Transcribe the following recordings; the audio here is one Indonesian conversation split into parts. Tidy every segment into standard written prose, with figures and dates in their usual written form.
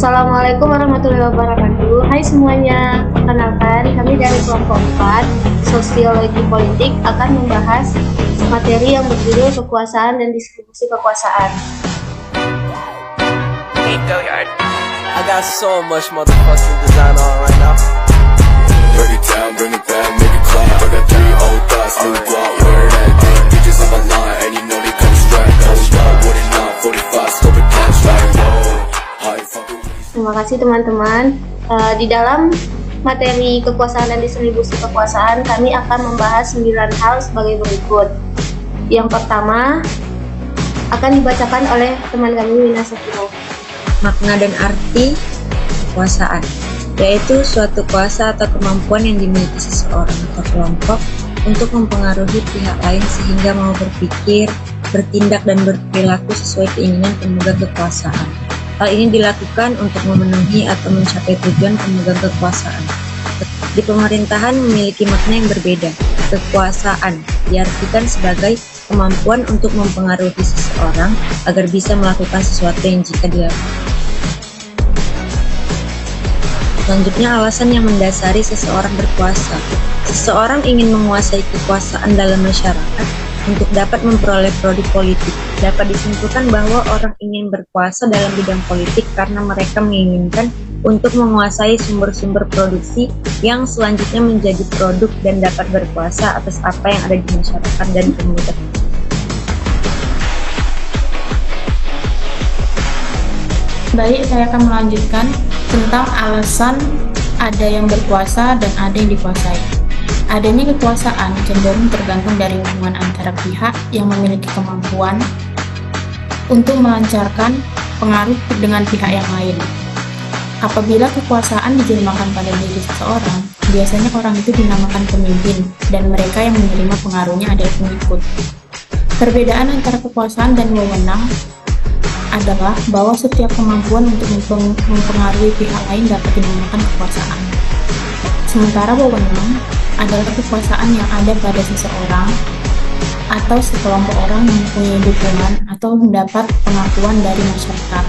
Assalamualaikum warahmatullahi wabarakatuh. Hai semuanya, perkenalkan kami dari kelompok 4 Sosiologi Politik akan membahas materi yang berjudul kekuasaan dan distribusi kekuasaan. I got so much motherfucking design on right now. Break it down, bring it back, make it clap. I got 3 old thoughts, new block, where that thing. Bitches on my line, and you know they come straight. Hold up, what it not, 45, scope it cash like, whoa. High fucking. Terima kasih teman-teman. Di dalam materi kekuasaan dan distribusi kekuasaan, kami akan membahas 9 hal sebagai berikut. Yang pertama akan dibacakan oleh teman kami Wina Sakino. Makna dan arti kekuasaan, yaitu suatu kuasa atau kemampuan yang dimiliki seseorang atau kelompok untuk mempengaruhi pihak lain sehingga mau berpikir, bertindak, dan berperilaku sesuai keinginan pemegang kekuasaan. Hal ini dilakukan untuk memenuhi atau mencapai tujuan pemegang kekuasaan. Di pemerintahan memiliki makna yang berbeda. Kekuasaan diartikan sebagai kemampuan untuk mempengaruhi seseorang agar bisa melakukan sesuatu yang jika dilakukan. Selanjutnya, alasan yang mendasari seseorang berkuasa. Seseorang ingin menguasai kekuasaan dalam masyarakat untuk dapat memperoleh produk politik. Dapat disimpulkan bahwa orang ingin berkuasa dalam bidang politik karena mereka menginginkan untuk menguasai sumber-sumber produksi yang selanjutnya menjadi produk dan dapat berkuasa atas apa yang ada di masyarakat dan komunitas. Baik, saya akan melanjutkan tentang alasan ada yang berkuasa dan ada yang dikuasai. Adanya kekuasaan cenderung tergantung dari hubungan antara pihak yang memiliki kemampuan untuk melancarkan pengaruh dengan pihak yang lain. Apabila kekuasaan dijelmakan pada diri seseorang, biasanya orang itu dinamakan pemimpin dan mereka yang menerima pengaruhnya adalah pengikut. Perbedaan antara kekuasaan dan wewenang adalah bahwa setiap kemampuan untuk mempengaruhi pihak lain dapat dinamakan kekuasaan. Sementara wewenang adalah kekuasaan yang ada pada seseorang atau sekelompok orang yang mempunyai dukungan atau mendapat pengakuan dari masyarakat.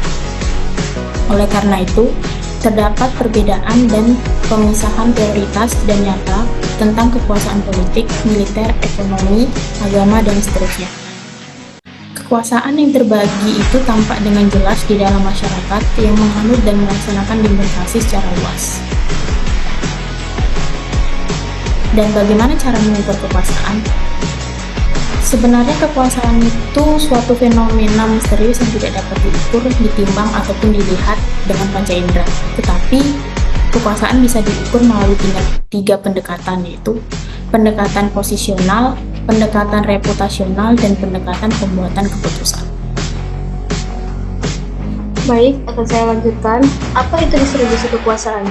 Oleh karena itu, terdapat perbedaan dan pemisahan prioritas dan nyata tentang kekuasaan politik, militer, ekonomi, agama, dan seterusnya. Kekuasaan yang terbagi itu tampak dengan jelas di dalam masyarakat yang menganut dan melaksanakan demokrasi secara luas. Dan bagaimana cara mengukur kekuasaan? Sebenarnya kekuasaan itu suatu fenomena misterius yang tidak dapat diukur, ditimbang, ataupun dilihat dengan panca indera. Tetapi, kekuasaan bisa diukur melalui 3 pendekatan, yaitu pendekatan posisional, pendekatan reputasional, dan pendekatan pembuatan keputusan. Baik, akan saya lanjutkan. Apa itu distribusi kekuasaan?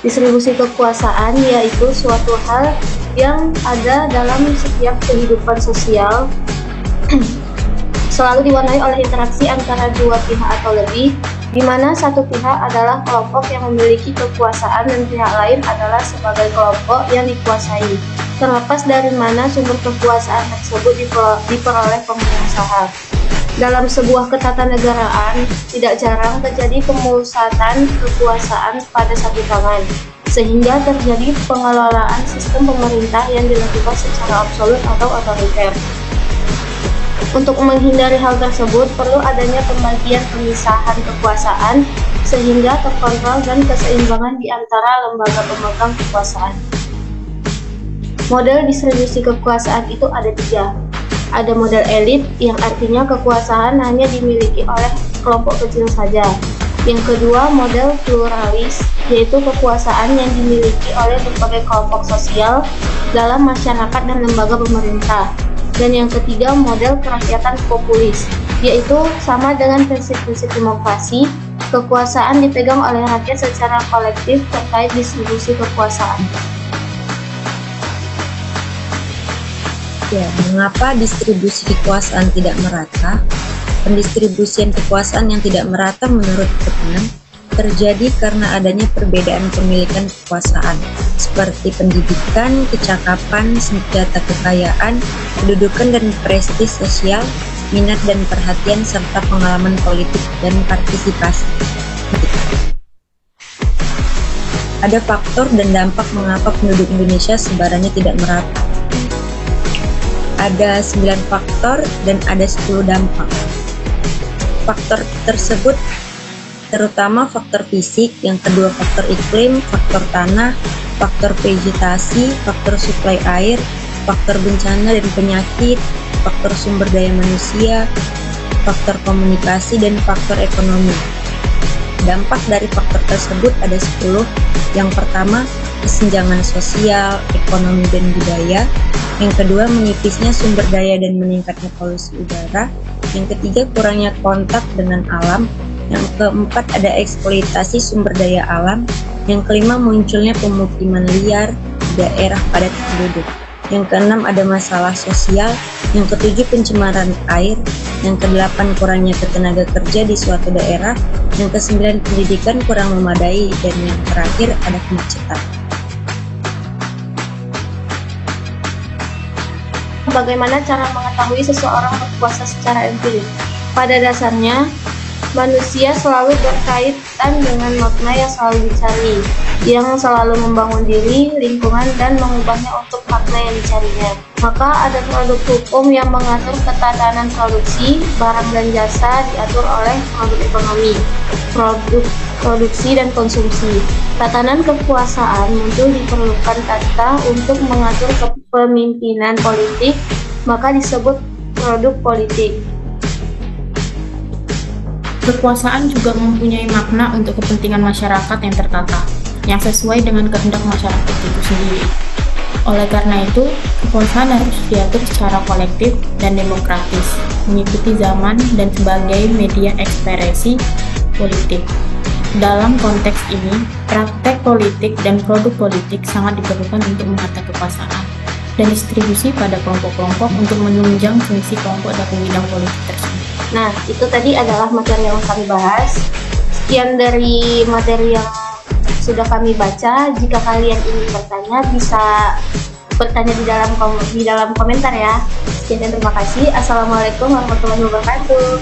Distribusi kekuasaan yaitu suatu hal yang ada dalam setiap kehidupan sosial selalu diwarnai oleh interaksi antara dua pihak atau lebih, di mana satu pihak adalah kelompok yang memiliki kekuasaan dan pihak lain adalah sebagai kelompok yang dikuasai, terlepas dari mana sumber kekuasaan tersebut diperoleh pengusaha. Dalam sebuah ketatanegaraan, tidak jarang terjadi pemusatan kekuasaan pada satu tangan, sehingga terjadi pengelolaan sistem pemerintah yang dilakukan secara absolut atau otoriter. Untuk menghindari hal tersebut, perlu adanya pembagian pemisahan kekuasaan sehingga terkontrol dan keseimbangan di antara lembaga pemegang kekuasaan. Model distribusi kekuasaan itu ada 3. Ada model elit, yang artinya kekuasaan hanya dimiliki oleh kelompok kecil saja. Yang kedua, model pluralis, yaitu kekuasaan yang dimiliki oleh berbagai kelompok sosial dalam masyarakat dan lembaga pemerintah. Dan yang ketiga, model kerakyatan populis, yaitu sama dengan prinsip-prinsip demokrasi, kekuasaan dipegang oleh rakyat secara kolektif terkait distribusi kekuasaan. Ya, mengapa distribusi kekuasaan tidak merata? Pendistribusian kekuasaan yang tidak merata menurut Putnam terjadi karena adanya perbedaan pemilikan kekuasaan, seperti pendidikan, kecakapan, senjata kekayaan, kedudukan dan prestis sosial, minat dan perhatian, serta pengalaman politik dan partisipasi. ada faktor dan dampak mengapa penduduk Indonesia sebarannya tidak merata. Ada 9 faktor dan ada 10 dampak. Faktor tersebut terutama faktor fisik, yang kedua faktor iklim, faktor tanah, faktor vegetasi, faktor suplai air, faktor bencana dan penyakit, faktor sumber daya manusia, faktor komunikasi, dan faktor ekonomi. Dampak dari faktor tersebut ada 10. Yang pertama, kesenjangan sosial, ekonomi, dan budaya. Yang kedua, menipisnya sumber daya dan meningkatnya polusi udara. Yang ketiga, kurangnya kontak dengan alam. Yang keempat, ada eksploitasi sumber daya alam. Yang kelima, munculnya pemukiman liar di daerah padat penduduk. Yang keenam, ada masalah sosial. Yang ketujuh, pencemaran air. Yang kedelapan, kurangnya tenaga kerja di suatu daerah. Yang kesembilan, pendidikan kurang memadai. Dan yang terakhir, ada kemacetan. Bagaimana cara mengetahui seseorang berkuasa secara empirik? Pada dasarnya, manusia selalu berkaitan dengan makna yang selalu dicari, yang selalu membangun diri, lingkungan, dan mengubahnya untuk makna yang dicarinya. Maka ada produk hukum yang mengatur ketatanan produksi, barang dan jasa diatur oleh produk ekonomi, produk produksi dan konsumsi. Tatanan kekuasaan muncul diperlukan tata untuk mengatur kepemimpinan politik, maka disebut produk politik. Kekuasaan juga mempunyai makna untuk kepentingan masyarakat yang tertata, yang sesuai dengan kehendak masyarakat itu sendiri. Oleh karena itu, kekuasaan harus diatur secara kolektif dan demokratis, mengikuti zaman dan sebagai media ekspresi politik. Dalam konteks ini, praktek politik dan produk politik sangat diperlukan untuk menata kekuasaan dan distribusi pada kelompok-kelompok untuk menunjang fungsi kelompok dalam bidang politik tersebut. Nah, itu tadi adalah materi yang kami bahas. Sekian dari materi yang sudah kami baca. Jika kalian ingin bertanya, bisa bertanya di dalam komentar ya. Sekian dan terima kasih. Assalamualaikum warahmatullahi wabarakatuh.